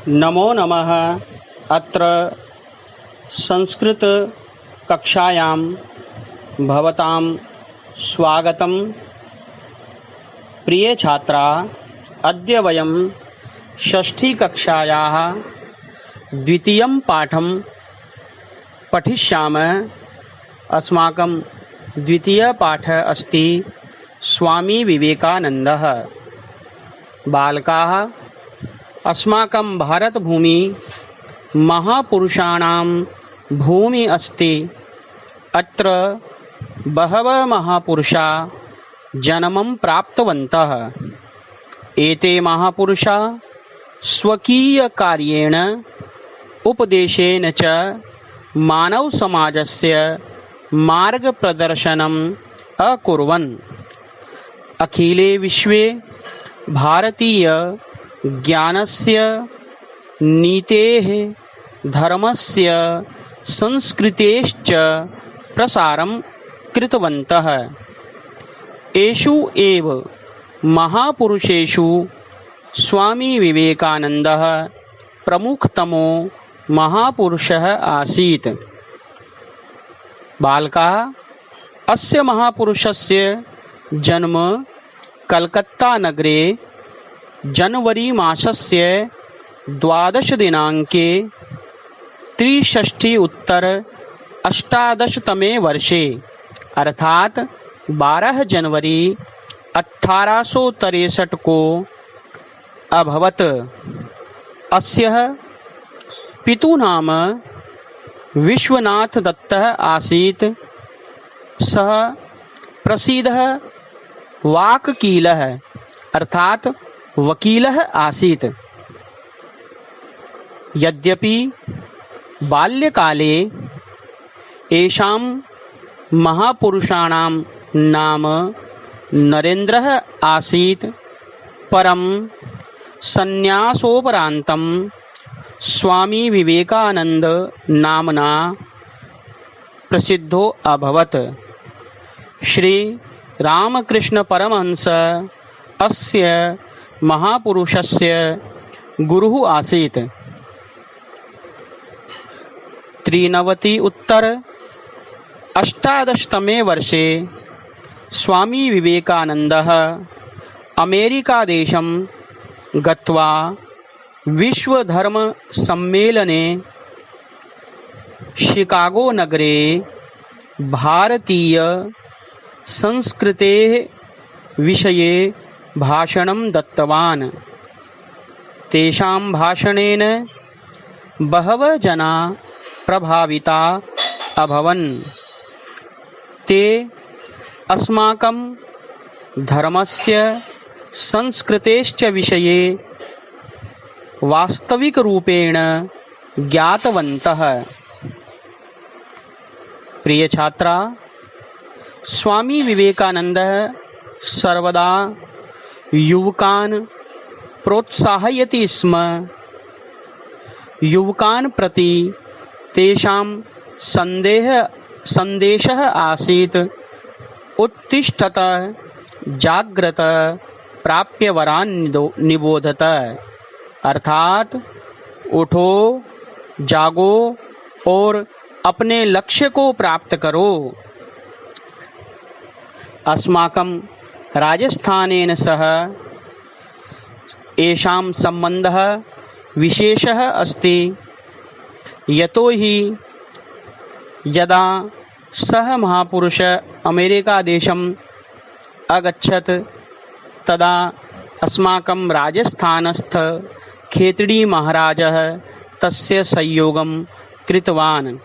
नमो नमः। अत्र संस्कृतकक्षायां भवतां स्वागतं। प्रियछात्रा, अद्य वयं षष्ठीकक्षायाः द्वितीयं पाठं पठिष्यामः। अस्माकं द्वितीयपाठः अस्ति स्वामी विवेकानन्दः। बालकाः, अस्माकं भारतभूमि महापुरुषाणां भूमि अस्ति। अत्र बहवः महापुरुषाः जन्मं प्राप्तवन्तः। एते महापुरुषाः स्वकीयकार्येण उपदेशेन च मानवसमाजस्य मार्गप्रदर्शनम् अकुर्वन्। अखिले विश्वे भारतीय ज्ञानस्य, नीतेः, धर्मस्य, संस्कृतेश्च प्रसारं कृतवन्तः। एषु एव महापुरुषेषु स्वामी विवेकानन्दः प्रमुखतमो महापुरुषः आसीत्। बालकाः, अस्य महापुरुषस्य जन्म कलकत्तानगरे जनवरी मासस्य 12 दिनाङ्के 63 वर्षे अर्थात 12 जनवरी 1863 को अभवत्। अस्य पितुः नाम विश्वनाथ दत्तः आसीत्। सः प्रसिद्धः वाक्कीलः अर्थात वकीलः आसीत्। यद्यपि बाल्यकाले एषां महापुरुषाणां नाम नरेन्द्रः आसीत्, परं सन्न्यासोपरान्तं स्वामी विवेकानन्द नाम्ना प्रसिद्धो अभवत्। श्री रामकृष्ण परमहंस अस्य महापुरुषस्य गुरुः आसीत्। 93 वर्षे स्वामी विवेकानन्दः अमेरिकादेशं गत्वा विश्वधर्मसम्मेलने शिकागोनगरे भारतीय संस्कृतेः विषये भाषणं दत्तवान्। तेषां भाषणेन बहवः जनाः प्रभाविताः अभवन्। ते अस्माकं धर्मस्य, संस्कृतेश्च विषये वास्तविकरूपेण ज्ञातवन्तः। प्रियछात्रा, स्वामी विवेकानन्दः सर्वदा युवकान् प्रोत्साहयति स्म। युवकान् प्रति तेषां सन्देशः आसीत्, उत्तिष्ठत, जाग्रत, प्राप्य वरान् निबोधत अर्थात उठो, जागो और अपने लक्ष्य को प्राप्त करो। अस्माकं राजस्थानेन सह एषां सम्बन्धः विशेषः अस्ति। यतोहि यदा सः महापुरुषः अमेरिकादेशम् अगच्छत् तदा अस्माकं राजस्थानस्थ खेतड़ी महाराजः तस्य सहयोगं कृतवान्।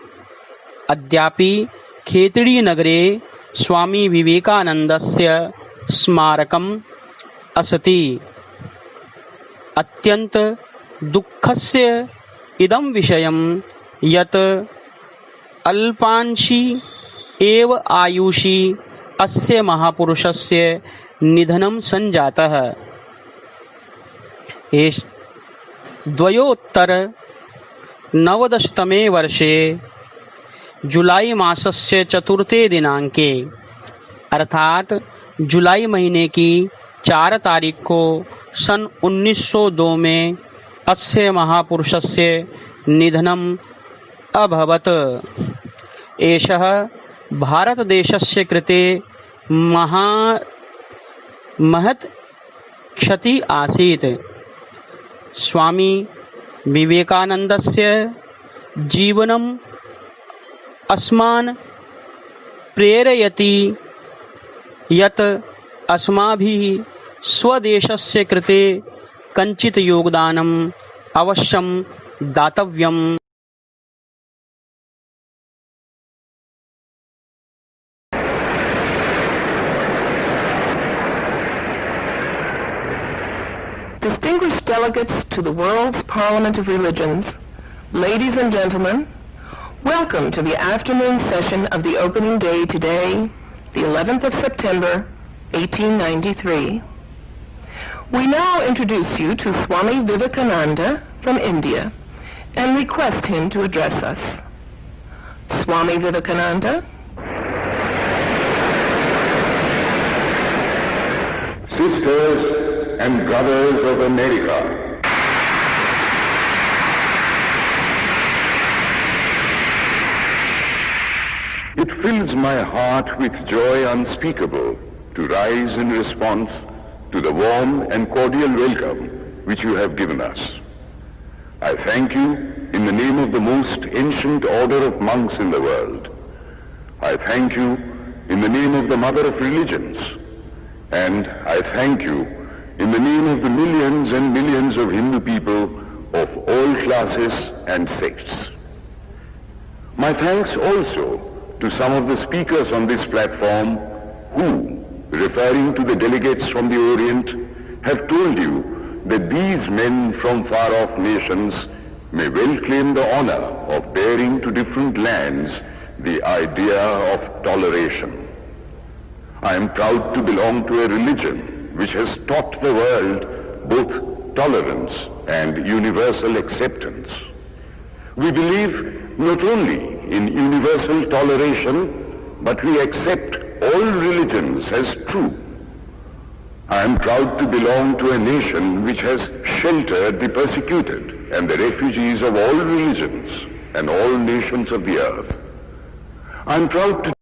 अद्यापि खेतड़ी नगरे स्वामी विवेकानन्दस्य स्मारकम् अस्ति। अत्यंत दुःखस्य इदं विषयं यत् अल्पांशी एव आयुषि अस्य महापुरुषस्य निधनं सञ्जातः। 2019 वर्षे जुलाई मासस्य 4 दिनांके अर्थात जुलाई महीने की 4 तारीख को सन 1902 में अस्य महापुरुषस्य निधनम् अभवत्। एषः भारतदेशस्य कृते महत् क्षति आसीत्। स्वामी विवेकानन्दस्य जीवनम् अस्मान् प्रेरयति यत् अस्माभिः स्वदेशस्य कृते कञ्चित् योगदानम् अवश्यं दातव्यम्। Distinguished delegates to the World's Parliament of Religions, ladies and gentlemen, welcome to the afternoon session of the opening day today, the 11th of September, 1893. We now introduce you to Swami Vivekananda from India and request him to address us. Swami Vivekananda. Sisters and brothers of America, it fills my heart with joy unspeakable to rise in response to the warm and cordial welcome which you have given us. I thank you in the name of the most ancient order of monks in the world. I thank you in the name of the mother of religions. And I thank you in the name of the millions and millions of Hindu people of all classes and sects. My thanks also to some of the speakers on this platform who, referring to the delegates from the Orient, have told you that these men from far-off nations may well claim the honor of bearing to different lands the idea of toleration. I am proud to belong to a religion which has taught the world both tolerance and universal acceptance. We believe not only in universal toleration, but we accept all religions as true. I am proud to belong to a nation which has sheltered the persecuted and the refugees of all religions and all nations of the earth. I am proud to